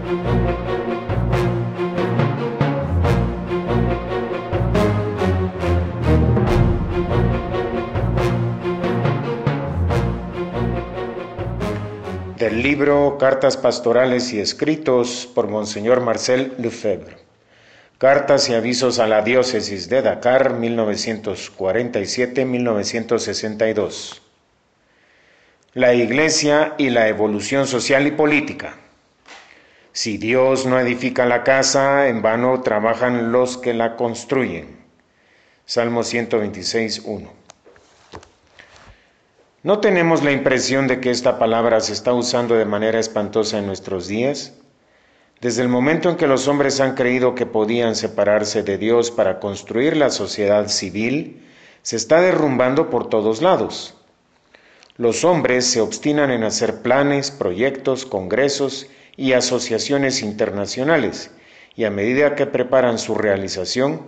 Del libro Cartas Pastorales y Escritos por Monseñor Marcel Lefebvre. Cartas y avisos a la diócesis de Dakar, 1947-1962. La Iglesia y la evolución social y política. Si Dios no edifica la casa, en vano trabajan los que la construyen. Salmo 126, 1. ¿No tenemos la impresión de que esta palabra se está usando de manera espantosa en nuestros días? Desde el momento en que los hombres han creído que podían separarse de Dios para construir la sociedad civil, se está derrumbando por todos lados. Los hombres se obstinan en hacer planes, proyectos, congresos y asociaciones internacionales, y a medida que preparan su realización,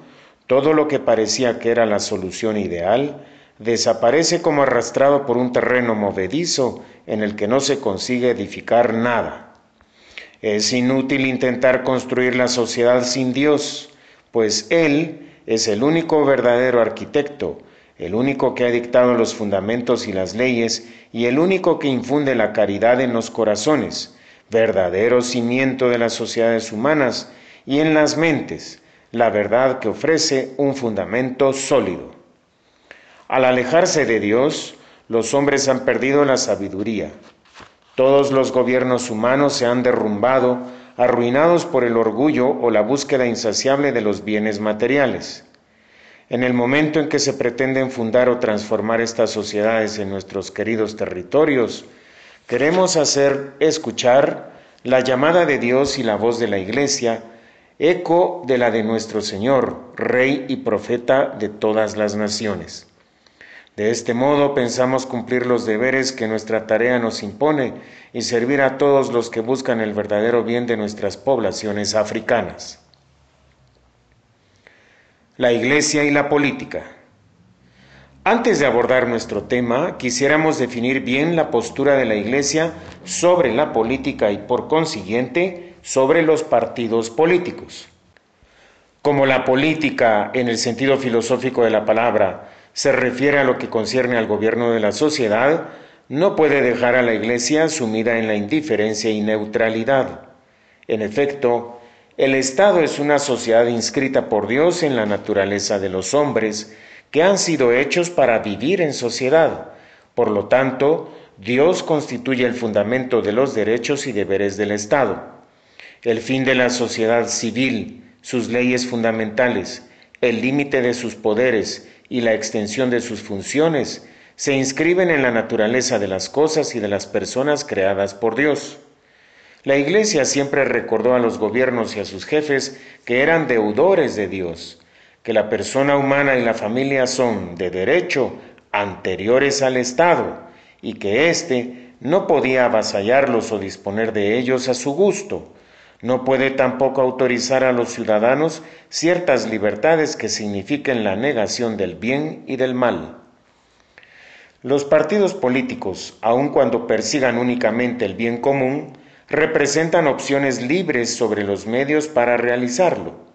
todo lo que parecía que era la solución ideal desaparece como arrastrado por un terreno movedizo en el que no se consigue edificar nada. Es inútil intentar construir la sociedad sin Dios, pues Él es el único verdadero arquitecto, el único que ha dictado los fundamentos y las leyes y el único que infunde la caridad en los corazones, verdadero cimiento de las sociedades humanas y en las mentes, la verdad que ofrece un fundamento sólido. Al alejarse de Dios, los hombres han perdido la sabiduría. Todos los gobiernos humanos se han derrumbado, arruinados por el orgullo o la búsqueda insaciable de los bienes materiales. En el momento en que se pretenden fundar o transformar estas sociedades en nuestros queridos territorios, queremos hacer escuchar la llamada de Dios y la voz de la Iglesia, eco de la de nuestro Señor, Rey y Profeta de todas las naciones. De este modo pensamos cumplir los deberes que nuestra tarea nos impone y servir a todos los que buscan el verdadero bien de nuestras poblaciones africanas. La Iglesia y la política. Antes de abordar nuestro tema, quisiéramos definir bien la postura de la Iglesia sobre la política y, por consiguiente, sobre los partidos políticos. Como la política, en el sentido filosófico de la palabra, se refiere a lo que concierne al gobierno de la sociedad, no puede dejar a la Iglesia sumida en la indiferencia y neutralidad. En efecto, el Estado es una sociedad inscrita por Dios en la naturaleza de los hombres, que han sido hechos para vivir en sociedad. Por lo tanto, Dios constituye el fundamento de los derechos y deberes del Estado. El fin de la sociedad civil, sus leyes fundamentales, el límite de sus poderes y la extensión de sus funciones se inscriben en la naturaleza de las cosas y de las personas creadas por Dios. La Iglesia siempre recordó a los gobiernos y a sus jefes que eran deudores de Dios, que la persona humana y la familia son, de derecho, anteriores al Estado, y que éste no podía avasallarlos o disponer de ellos a su gusto. No puede tampoco autorizar a los ciudadanos ciertas libertades que signifiquen la negación del bien y del mal. Los partidos políticos, aun cuando persigan únicamente el bien común, representan opciones libres sobre los medios para realizarlo.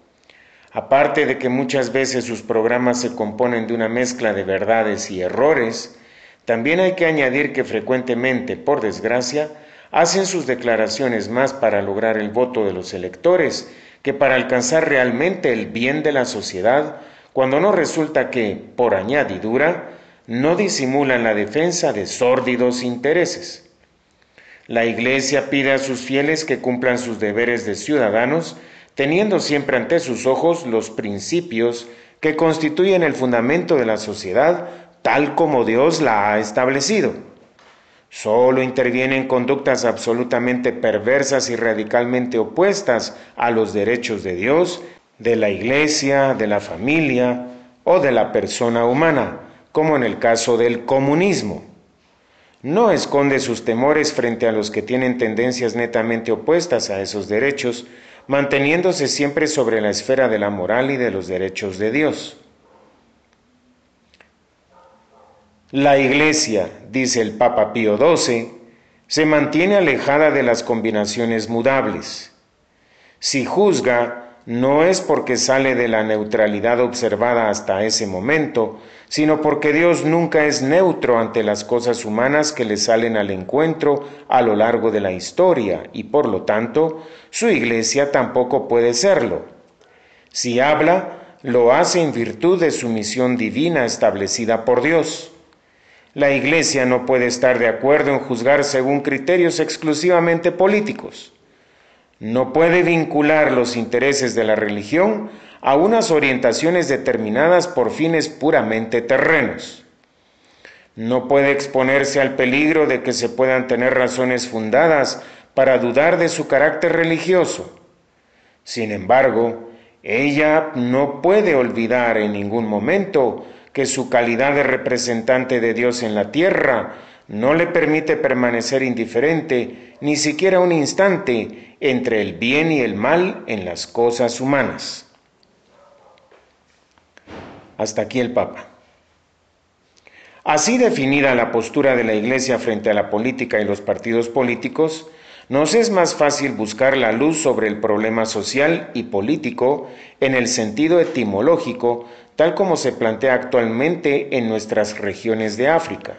Aparte de que muchas veces sus programas se componen de una mezcla de verdades y errores, también hay que añadir que frecuentemente, por desgracia, hacen sus declaraciones más para lograr el voto de los electores que para alcanzar realmente el bien de la sociedad, cuando no resulta que, por añadidura, no disimulan la defensa de sórdidos intereses. La Iglesia pide a sus fieles que cumplan sus deberes de ciudadanos, teniendo siempre ante sus ojos los principios que constituyen el fundamento de la sociedad, tal como Dios la ha establecido. Solo intervienen conductas absolutamente perversas y radicalmente opuestas a los derechos de Dios, de la Iglesia, de la familia o de la persona humana, como en el caso del comunismo. No esconde sus temores frente a los que tienen tendencias netamente opuestas a esos derechos, manteniéndose siempre sobre la esfera de la moral y de los derechos de Dios. La Iglesia, dice el Papa Pío XII, se mantiene alejada de las combinaciones mudables. Si juzga, no es porque sale de la neutralidad observada hasta ese momento, sino porque Dios nunca es neutro ante las cosas humanas que le salen al encuentro a lo largo de la historia, y por lo tanto, su Iglesia tampoco puede serlo. Si habla, lo hace en virtud de su misión divina establecida por Dios. La Iglesia no puede estar de acuerdo en juzgar según criterios exclusivamente políticos. No puede vincular los intereses de la religión a unas orientaciones determinadas por fines puramente terrenos. No puede exponerse al peligro de que se puedan tener razones fundadas para dudar de su carácter religioso. Sin embargo, ella no puede olvidar en ningún momento que su calidad de representante de Dios en la tierra no le permite permanecer indiferente ni siquiera un instante entre el bien y el mal en las cosas humanas. Hasta aquí el Papa. Así definida la postura de la Iglesia frente a la política y los partidos políticos, nos es más fácil buscar la luz sobre el problema social y político en el sentido etimológico, tal como se plantea actualmente en nuestras regiones de África.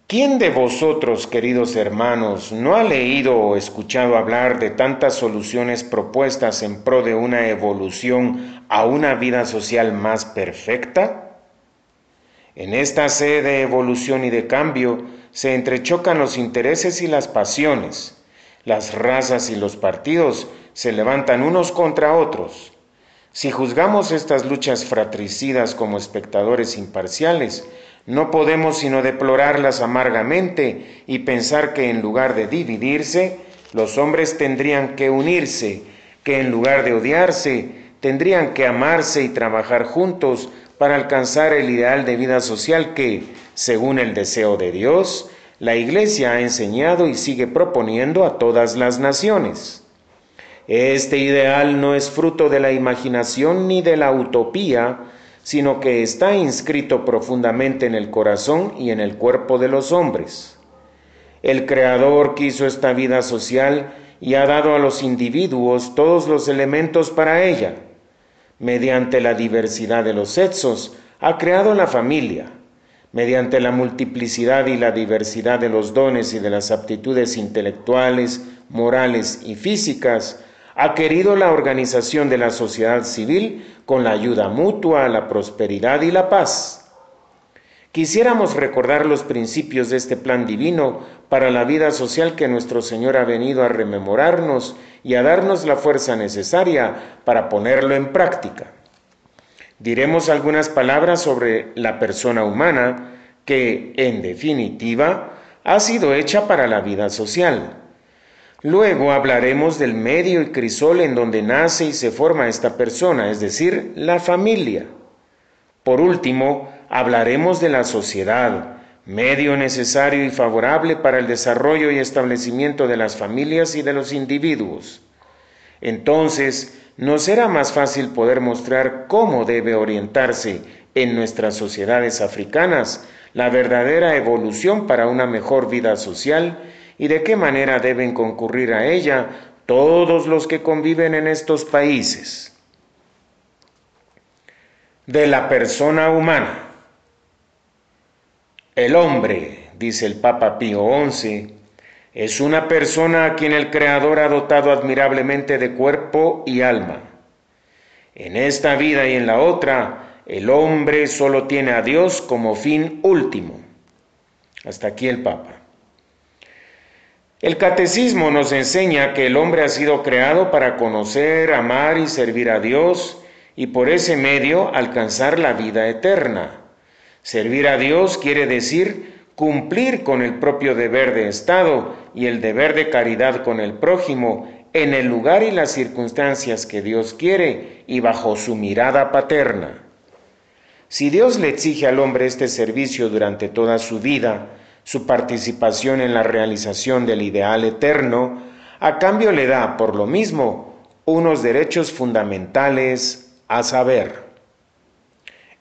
¿Quién de vosotros, queridos hermanos, no ha leído o escuchado hablar de tantas soluciones propuestas en pro de una evolución a una vida social más perfecta? En esta sed de evolución y de cambio se entrechocan los intereses y las pasiones. Las razas y los partidos se levantan unos contra otros. Si juzgamos estas luchas fratricidas como espectadores imparciales, no podemos sino deplorarlas amargamente y pensar que en lugar de dividirse, los hombres tendrían que unirse, que en lugar de odiarse, tendrían que amarse y trabajar juntos para alcanzar el ideal de vida social que, según el deseo de Dios, la Iglesia ha enseñado y sigue proponiendo a todas las naciones. Este ideal no es fruto de la imaginación ni de la utopía, sino que está inscrito profundamente en el corazón y en el cuerpo de los hombres. El Creador quiso esta vida social y ha dado a los individuos todos los elementos para ella. Mediante la diversidad de los sexos, ha creado la familia. Mediante la multiplicidad y la diversidad de los dones y de las aptitudes intelectuales, morales y físicas, ha querido la organización de la sociedad civil con la ayuda mutua, la prosperidad y la paz. Quisiéramos recordar los principios de este plan divino para la vida social que nuestro Señor ha venido a rememorarnos y a darnos la fuerza necesaria para ponerlo en práctica. Diremos algunas palabras sobre la persona humana que, en definitiva, ha sido hecha para la vida social. Luego hablaremos del medio y crisol en donde nace y se forma esta persona, es decir, la familia. Por último, hablaremos de la sociedad, medio necesario y favorable para el desarrollo y establecimiento de las familias y de los individuos. Entonces, nos será más fácil poder mostrar cómo debe orientarse en nuestras sociedades africanas la verdadera evolución para una mejor vida social y de qué manera deben concurrir a ella todos los que conviven en estos países. De la persona humana. El hombre, dice el Papa Pío XI, es una persona a quien el Creador ha dotado admirablemente de cuerpo y alma. En esta vida y en la otra, el hombre solo tiene a Dios como fin último. Hasta aquí el Papa. El Catecismo nos enseña que el hombre ha sido creado para conocer, amar y servir a Dios y por ese medio alcanzar la vida eterna. Servir a Dios quiere decir cumplir con el propio deber de Estado y el deber de caridad con el prójimo en el lugar y las circunstancias que Dios quiere y bajo su mirada paterna. Si Dios le exige al hombre este servicio durante toda su vida, su participación en la realización del ideal eterno, a cambio le da, por lo mismo, unos derechos fundamentales, a saber,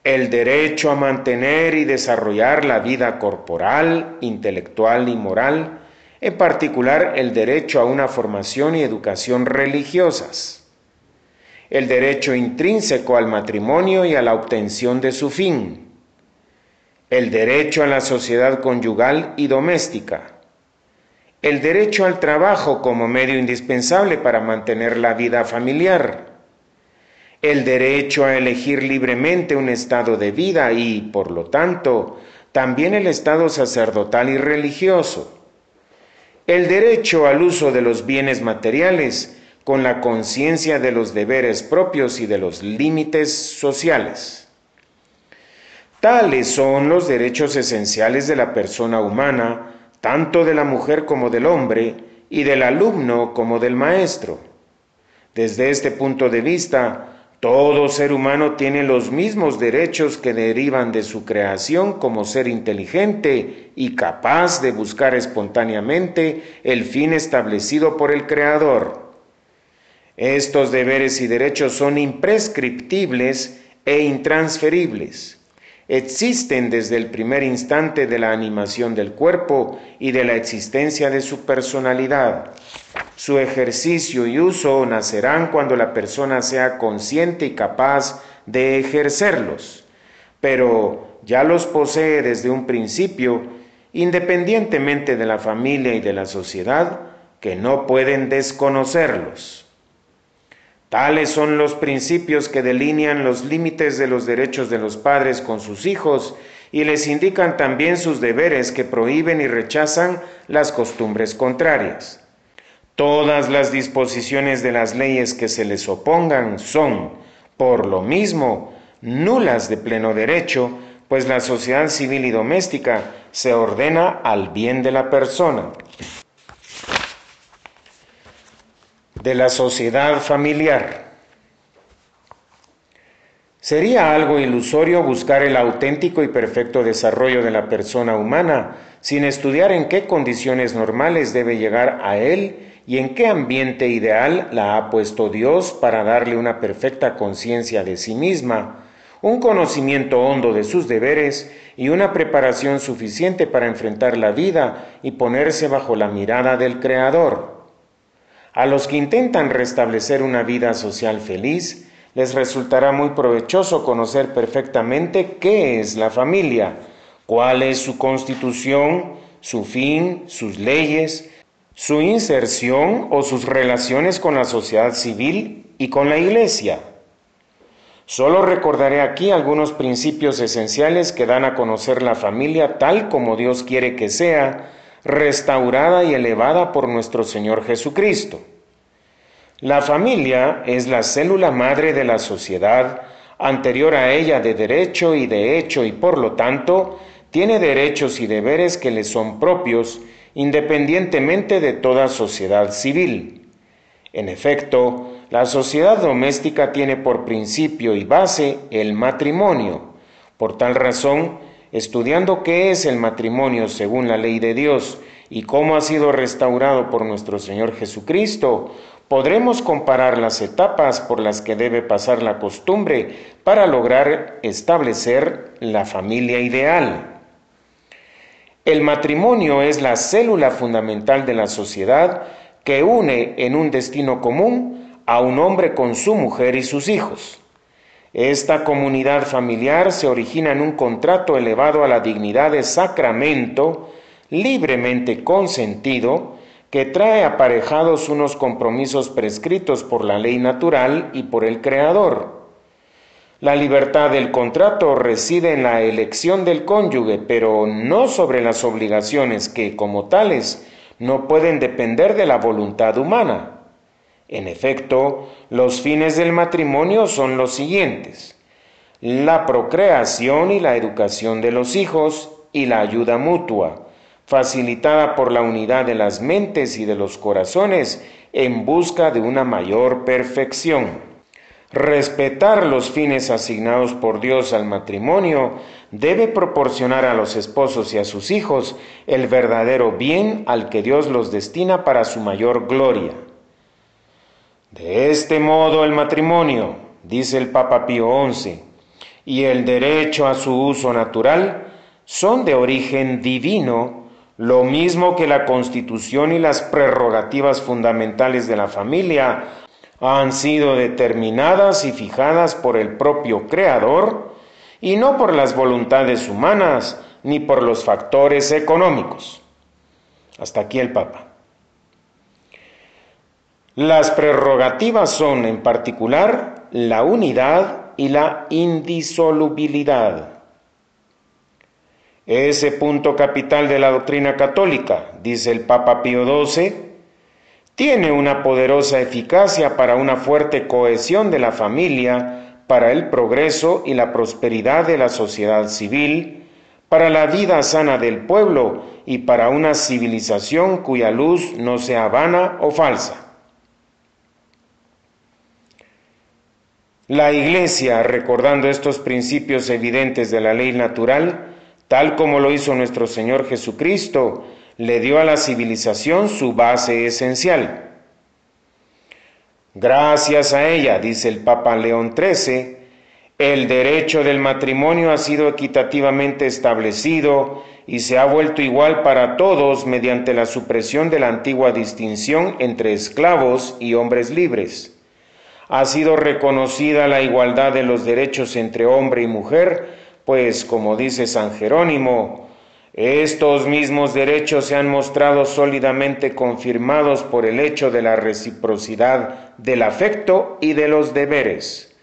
el derecho a mantener y desarrollar la vida corporal, intelectual y moral en particular el derecho a una formación y educación religiosas, el derecho intrínseco al matrimonio y a la obtención de su fin, el derecho a la sociedad conyugal y doméstica, el derecho al trabajo como medio indispensable para mantener la vida familiar, el derecho a elegir libremente un estado de vida y, por lo tanto, también el estado sacerdotal y religioso, el derecho al uso de los bienes materiales con la conciencia de los deberes propios y de los límites sociales. Tales son los derechos esenciales de la persona humana, tanto de la mujer como del hombre, y del alumno como del maestro. Desde este punto de vista, todo ser humano tiene los mismos derechos que derivan de su creación como ser inteligente y capaz de buscar espontáneamente el fin establecido por el Creador. Estos deberes y derechos son imprescriptibles e intransferibles. Existen desde el primer instante de la animación del cuerpo y de la existencia de su personalidad. Su ejercicio y uso nacerán cuando la persona sea consciente y capaz de ejercerlos, pero ya los posee desde un principio, independientemente de la familia y de la sociedad, que no pueden desconocerlos. Tales son los principios que delinean los límites de los derechos de los padres con sus hijos y les indican también sus deberes que prohíben y rechazan las costumbres contrarias. Todas las disposiciones de las leyes que se les opongan son, por lo mismo, nulas de pleno derecho, pues la sociedad civil y doméstica se ordena al bien de la persona. De la sociedad familiar. Sería algo ilusorio buscar el auténtico y perfecto desarrollo de la persona humana sin estudiar en qué condiciones normales debe llegar a él y en qué ambiente ideal la ha puesto Dios para darle una perfecta conciencia de sí misma, un conocimiento hondo de sus deberes y una preparación suficiente para enfrentar la vida y ponerse bajo la mirada del Creador. A los que intentan restablecer una vida social feliz, les resultará muy provechoso conocer perfectamente qué es la familia, cuál es su constitución, su fin, sus leyes, su inserción o sus relaciones con la sociedad civil y con la Iglesia. Solo recordaré aquí algunos principios esenciales que dan a conocer la familia tal como Dios quiere que sea, restaurada y elevada por nuestro Señor Jesucristo. La familia es la célula madre de la sociedad, anterior a ella de derecho y de hecho y por lo tanto tiene derechos y deberes que le son propios independientemente de toda sociedad civil. En efecto, la sociedad doméstica tiene por principio y base el matrimonio. Por tal razón, estudiando qué es el matrimonio según la ley de Dios y cómo ha sido restaurado por nuestro Señor Jesucristo, podremos comparar las etapas por las que debe pasar la costumbre para lograr establecer la familia ideal. El matrimonio es la célula fundamental de la sociedad que une en un destino común a un hombre con su mujer y sus hijos. Esta comunidad familiar se origina en un contrato elevado a la dignidad de sacramento, libremente consentido, que trae aparejados unos compromisos prescritos por la ley natural y por el Creador. La libertad del contrato reside en la elección del cónyuge, pero no sobre las obligaciones que, como tales, no pueden depender de la voluntad humana. En efecto, los fines del matrimonio son los siguientes: la procreación y la educación de los hijos y la ayuda mutua, facilitada por la unidad de las mentes y de los corazones en busca de una mayor perfección. Respetar los fines asignados por Dios al matrimonio debe proporcionar a los esposos y a sus hijos el verdadero bien al que Dios los destina para su mayor gloria. De este modo el matrimonio, dice el Papa Pío XI, y el derecho a su uso natural son de origen divino, lo mismo que la Constitución y las prerrogativas fundamentales de la familia han sido determinadas y fijadas por el propio Creador y no por las voluntades humanas ni por los factores económicos. Hasta aquí el Papa. Las prerrogativas son, en particular, la unidad y la indisolubilidad. Ese punto capital de la doctrina católica, dice el Papa Pío XII, tiene una poderosa eficacia para una fuerte cohesión de la familia, para el progreso y la prosperidad de la sociedad civil, para la vida sana del pueblo y para una civilización cuya luz no sea vana o falsa. La Iglesia, recordando estos principios evidentes de la ley natural, tal como lo hizo nuestro Señor Jesucristo, le dio a la civilización su base esencial. Gracias a ella, dice el Papa León XIII, el derecho del matrimonio ha sido equitativamente establecido y se ha vuelto igual para todos mediante la supresión de la antigua distinción entre esclavos y hombres libres. Ha sido reconocida la igualdad de los derechos entre hombre y mujer, pues, como dice San Jerónimo, estos mismos derechos se han mostrado sólidamente confirmados por el hecho de la reciprocidad del afecto y de los deberes.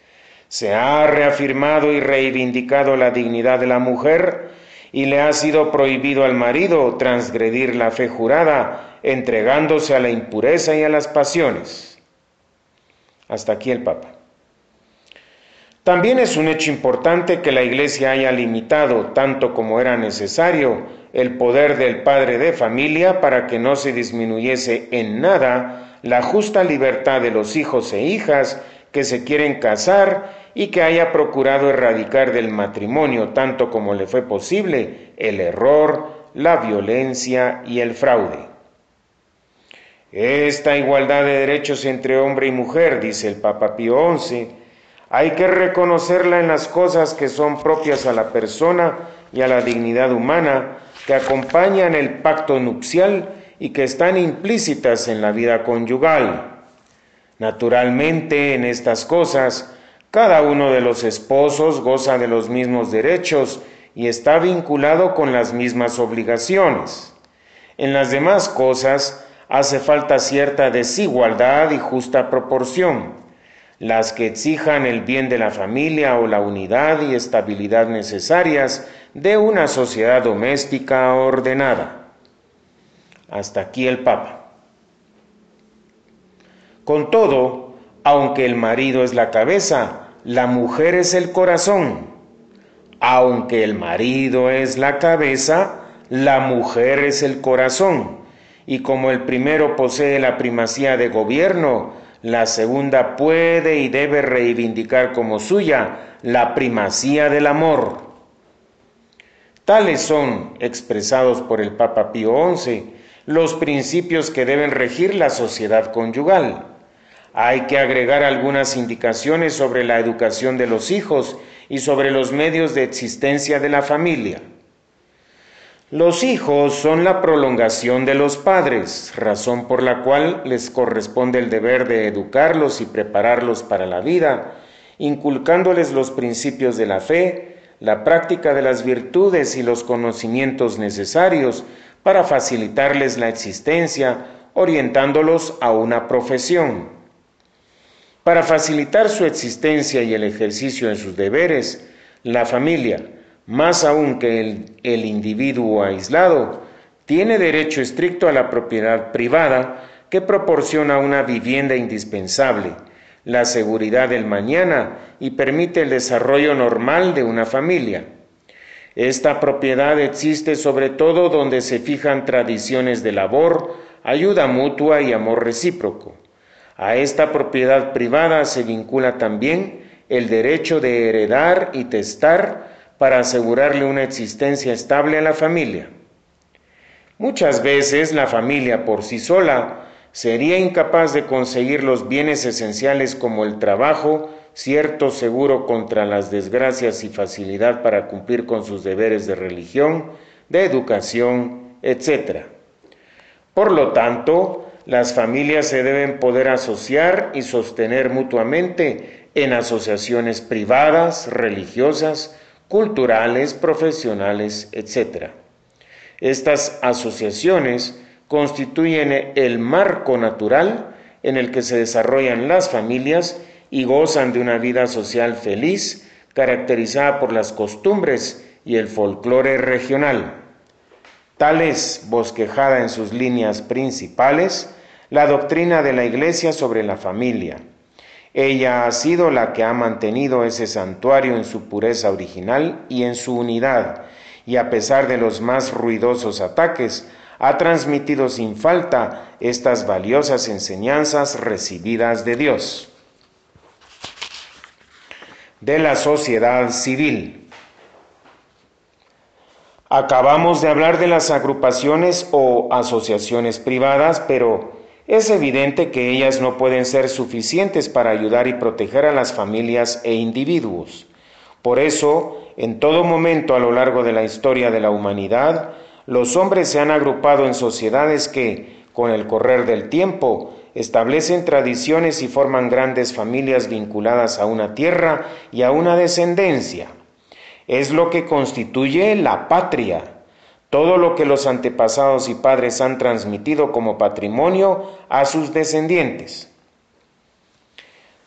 Se ha reafirmado y reivindicado la dignidad de la mujer y le ha sido prohibido al marido transgredir la fe jurada, entregándose a la impureza y a las pasiones. Hasta aquí el Papa. También es un hecho importante que la Iglesia haya limitado, tanto como era necesario, el poder del padre de familia para que no se disminuyese en nada la justa libertad de los hijos e hijas que se quieren casar y que haya procurado erradicar del matrimonio, tanto como le fue posible, el error, la violencia y el fraude. Esta igualdad de derechos entre hombre y mujer, dice el Papa Pío XI, hay que reconocerla en las cosas que son propias a la persona y a la dignidad humana, que acompañan el pacto nupcial y que están implícitas en la vida conyugal. Naturalmente, en estas cosas, cada uno de los esposos goza de los mismos derechos y está vinculado con las mismas obligaciones. En las demás cosas, hace falta cierta desigualdad y justa proporción, las que exijan el bien de la familia o la unidad y estabilidad necesarias de una sociedad doméstica ordenada. Hasta aquí el Papa. Con todo, aunque el marido es la cabeza, la mujer es el corazón. Aunque el marido es la cabeza, la mujer es el corazón. Y como el primero posee la primacía de gobierno, la segunda puede y debe reivindicar como suya la primacía del amor. Tales son, expresados por el Papa Pío XI, los principios que deben regir la sociedad conyugal. Hay que agregar algunas indicaciones sobre la educación de los hijos y sobre los medios de existencia de la familia. Los hijos son la prolongación de los padres, razón por la cual les corresponde el deber de educarlos y prepararlos para la vida, inculcándoles los principios de la fe, la práctica de las virtudes y los conocimientos necesarios para facilitarles la existencia, orientándolos a una profesión. Para facilitar su existencia y el ejercicio de sus deberes, la familia, más aún que el individuo aislado, tiene derecho estricto a la propiedad privada que proporciona una vivienda indispensable, la seguridad del mañana y permite el desarrollo normal de una familia. Esta propiedad existe sobre todo donde se fijan tradiciones de labor, ayuda mutua y amor recíproco. A esta propiedad privada se vincula también el derecho de heredar y testar para asegurarle una existencia estable a la familia. Muchas veces la familia por sí sola sería incapaz de conseguir los bienes esenciales como el trabajo, cierto seguro contra las desgracias y facilidad para cumplir con sus deberes de religión, de educación etc. Por lo tanto, las familias se deben poder asociar y sostener mutuamente en asociaciones privadas, religiosas, culturales, profesionales, etc. Estas asociaciones constituyen el marco natural en el que se desarrollan las familias y gozan de una vida social feliz, caracterizada por las costumbres y el folclore regional. Tal es, bosquejada en sus líneas principales, la doctrina de la Iglesia sobre la familia. Ella ha sido la que ha mantenido ese santuario en su pureza original y en su unidad, y a pesar de los más ruidosos ataques, ha transmitido sin falta estas valiosas enseñanzas recibidas de Dios. De la sociedad civil. Acabamos de hablar de las agrupaciones o asociaciones privadas, pero es evidente que ellas no pueden ser suficientes para ayudar y proteger a las familias e individuos. Por eso, en todo momento a lo largo de la historia de la humanidad, los hombres se han agrupado en sociedades que, con el correr del tiempo, establecen tradiciones y forman grandes familias vinculadas a una tierra y a una descendencia. Es lo que constituye la patria, todo lo que los antepasados y padres han transmitido como patrimonio a sus descendientes.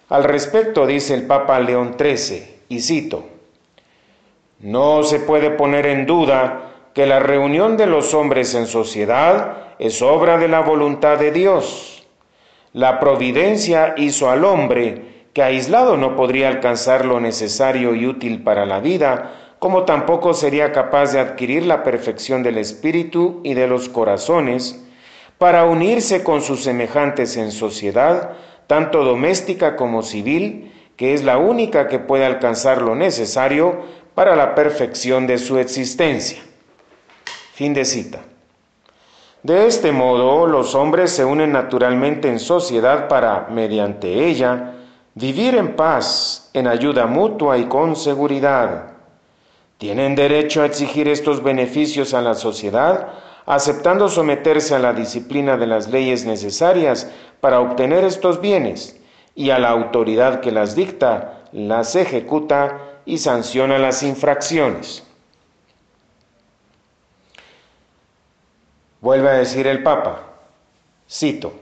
Al respecto dice el Papa León XIII, y cito: «No se puede poner en duda que la reunión de los hombres en sociedad es obra de la voluntad de Dios. La providencia hizo al hombre, que aislado no podría alcanzar lo necesario y útil para la vida, como tampoco sería capaz de adquirir la perfección del espíritu y de los corazones, para unirse con sus semejantes en sociedad, tanto doméstica como civil, que es la única que puede alcanzar lo necesario para la perfección de su existencia». Fin de cita. De este modo, los hombres se unen naturalmente en sociedad para, mediante ella, vivir en paz, en ayuda mutua y con seguridad. Tienen derecho a exigir estos beneficios a la sociedad, aceptando someterse a la disciplina de las leyes necesarias para obtener estos bienes, y a la autoridad que las dicta, las ejecuta y sanciona las infracciones. Vuelve a decir el Papa, cito: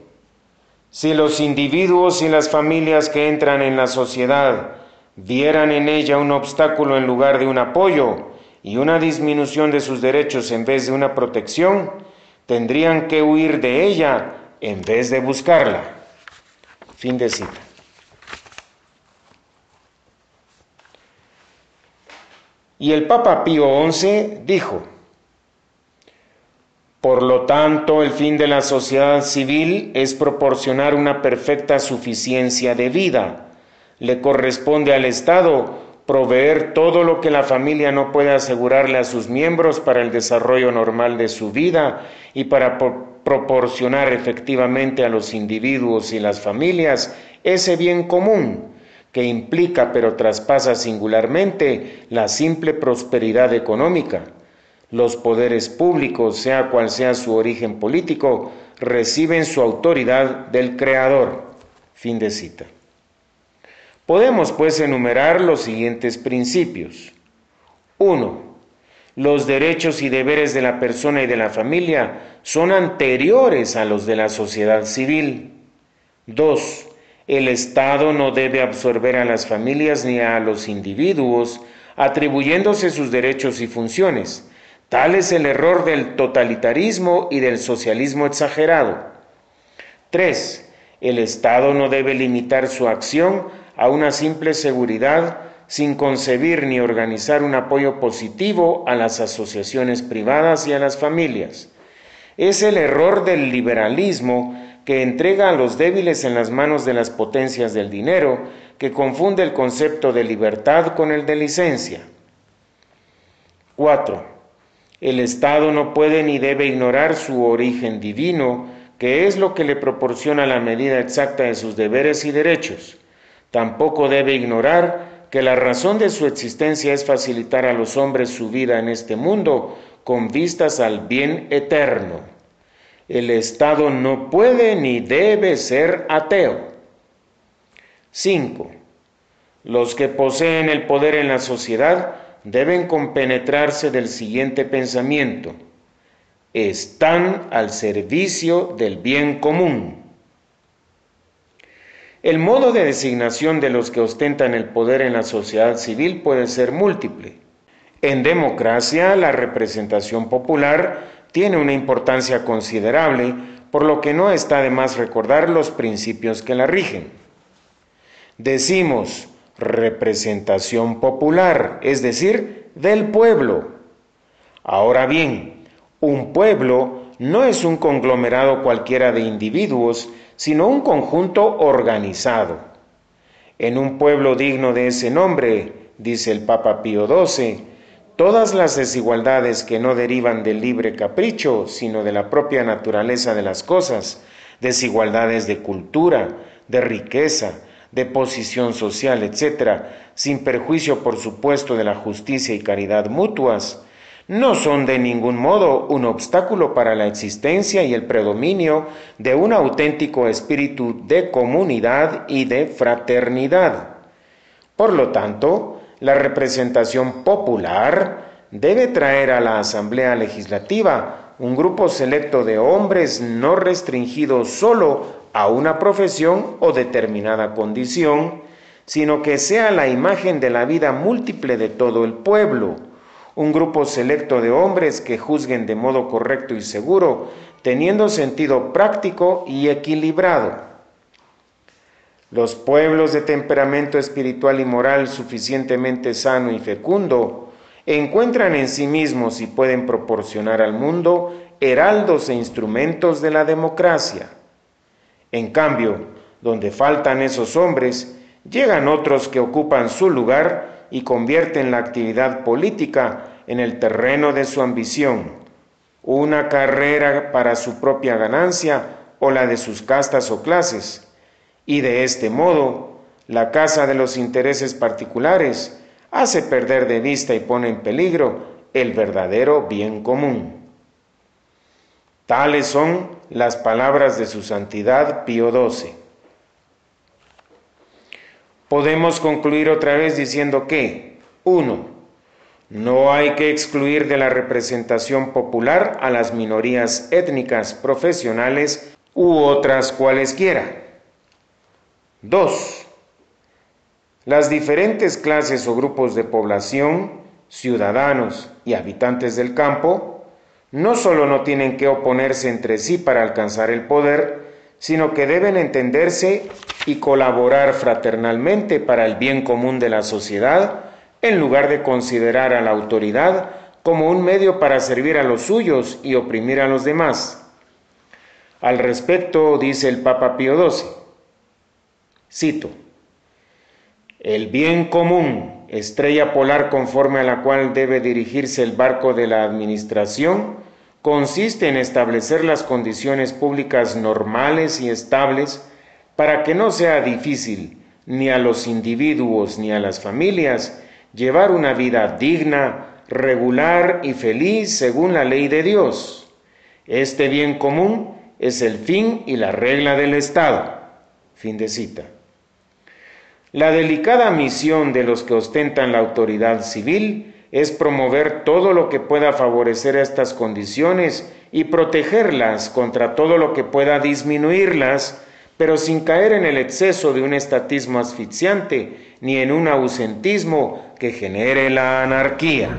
«Si los individuos y las familias que entran en la sociedad vieran en ella un obstáculo en lugar de un apoyo y una disminución de sus derechos en vez de una protección, tendrían que huir de ella en vez de buscarla». Fin de cita. Y el Papa Pío XI dijo: «Por lo tanto, el fin de la sociedad civil es proporcionar una perfecta suficiencia de vida. Le corresponde al Estado proveer todo lo que la familia no puede asegurarle a sus miembros para el desarrollo normal de su vida y para proporcionar efectivamente a los individuos y las familias ese bien común que implica pero traspasa singularmente la simple prosperidad económica. Los poderes públicos, sea cual sea su origen político, reciben su autoridad del Creador». Fin de cita. Podemos pues enumerar los siguientes principios. 1. Los derechos y deberes de la persona y de la familia son anteriores a los de la sociedad civil. 2. El Estado no debe absorber a las familias ni a los individuos, atribuyéndose sus derechos y funciones. Tal es el error del totalitarismo y del socialismo exagerado. 3. El Estado no debe limitar su acción a una simple seguridad sin concebir ni organizar un apoyo positivo a las asociaciones privadas y a las familias. Es el error del liberalismo que entrega a los débiles en las manos de las potencias del dinero, que confunde el concepto de libertad con el de licencia. 4. El Estado no puede ni debe ignorar su origen divino, que es lo que le proporciona la medida exacta de sus deberes y derechos. Tampoco debe ignorar que la razón de su existencia es facilitar a los hombres su vida en este mundo con vistas al bien eterno. El Estado no puede ni debe ser ateo. 5. Los que poseen el poder en la sociedad deben compenetrarse del siguiente pensamiento: están al servicio del bien común. El modo de designación de los que ostentan el poder en la sociedad civil puede ser múltiple. En democracia, la representación popular tiene una importancia considerable, por lo que no está de más recordar los principios que la rigen. Decimos representación popular, es decir, del pueblo. Ahora bien, un pueblo no es un conglomerado cualquiera de individuos, sino un conjunto organizado. En un pueblo digno de ese nombre, dice el Papa Pío XII, todas las desigualdades que no derivan del libre capricho, sino de la propia naturaleza de las cosas, desigualdades de cultura, de riqueza, de posición social, etc., sin perjuicio, por supuesto, de la justicia y caridad mutuas, no son de ningún modo un obstáculo para la existencia y el predominio de un auténtico espíritu de comunidad y de fraternidad. Por lo tanto, la representación popular debe traer a la Asamblea Legislativa un grupo selecto de hombres no restringido solo a una profesión o determinada condición, sino que sea la imagen de la vida múltiple de todo el pueblo, un grupo selecto de hombres que juzguen de modo correcto y seguro, teniendo sentido práctico y equilibrado. Los pueblos de temperamento espiritual y moral suficientemente sano y fecundo encuentran en sí mismos y pueden proporcionar al mundo heraldos e instrumentos de la democracia. En cambio, donde faltan esos hombres, llegan otros que ocupan su lugar y convierten la actividad política en el terreno de su ambición, una carrera para su propia ganancia o la de sus castas o clases, y de este modo, la caza de los intereses particulares hace perder de vista y pone en peligro el verdadero bien común. Tales son las palabras de su Santidad Pío XII. Podemos concluir otra vez diciendo que, 1. No hay que excluir de la representación popular a las minorías étnicas, profesionales u otras cualesquiera. 2. Las diferentes clases o grupos de población, ciudadanos y habitantes del campo, no solo no tienen que oponerse entre sí para alcanzar el poder, sino que deben entenderse y colaborar fraternalmente para el bien común de la sociedad, en lugar de considerar a la autoridad como un medio para servir a los suyos y oprimir a los demás. Al respecto, dice el Papa Pío XII, cito: el bien común, estrella polar conforme a la cual debe dirigirse el barco de la administración, consiste en establecer las condiciones públicas normales y estables para que no sea difícil ni a los individuos ni a las familias llevar una vida digna, regular y feliz según la ley de Dios. Este bien común es el fin y la regla del Estado. Fin de cita. La delicada misión de los que ostentan la autoridad civil es promover todo lo que pueda favorecer estas condiciones y protegerlas contra todo lo que pueda disminuirlas, pero sin caer en el exceso de un estatismo asfixiante ni en un ausentismo que genere la anarquía.